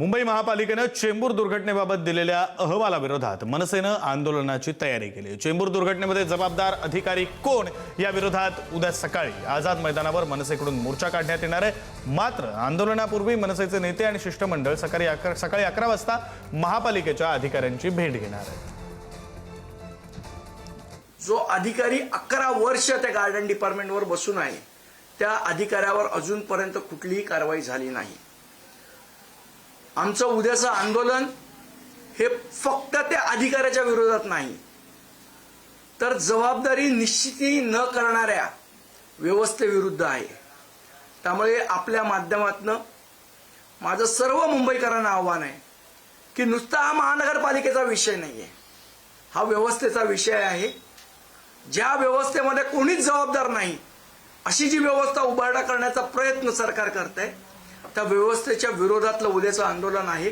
मुंबई महापालिकेने चेंबूर दुर्घटनेबाबत दिलेल्या अहवालाविरोधात मनसेनं आंदोलनाची तयारी केली। चेंबूर दुर्घटनेमध्ये जबाबदार अधिकारी कोण या विरोधात उद्या सकाळी आझाद मैदानावर मनसेकडून मोर्चा काढण्यात येणार आहे। मात्र आंदोलनापूर्वी मनसेचे नेते आणि शिष्टमंडळ सकाळी 11 वाजता महापालिकेच्या अधिकाऱ्यांची भेट घेणार आहे। जो अधिकारी 11 वर्ष त्या गार्डन डिपार्टमेंटवर बसून आहे, त्या अधिकाऱ्यावर अजूनपर्यंत कुठलीही कारवाई झाली नाही। आमचं उद्याचं आंदोलन हे फक्त त्या अधिकाऱ्याच्या विरोधात नाही, तर जबाबदारी निश्चिती न करणाऱ्या व्यवस्थेविरुद्ध आहे। त्यामुळे आपल्या माध्यमातून माझं सर्व मुंबईकरांना आव्हान आहे की नुसता हा महानगरपालिकेचा विषय नाहीये, हा व्यवस्थेचा विषय आहे। ज्या व्यवस्थेमध्ये कोणीच जबाबदार नाही अशी जी व्यवस्था उभारडा करण्याचा प्रयत्न सरकार करते, त्या व्यवस्थेच्या विरोधातलं उद्याचं आंदोलन आहे।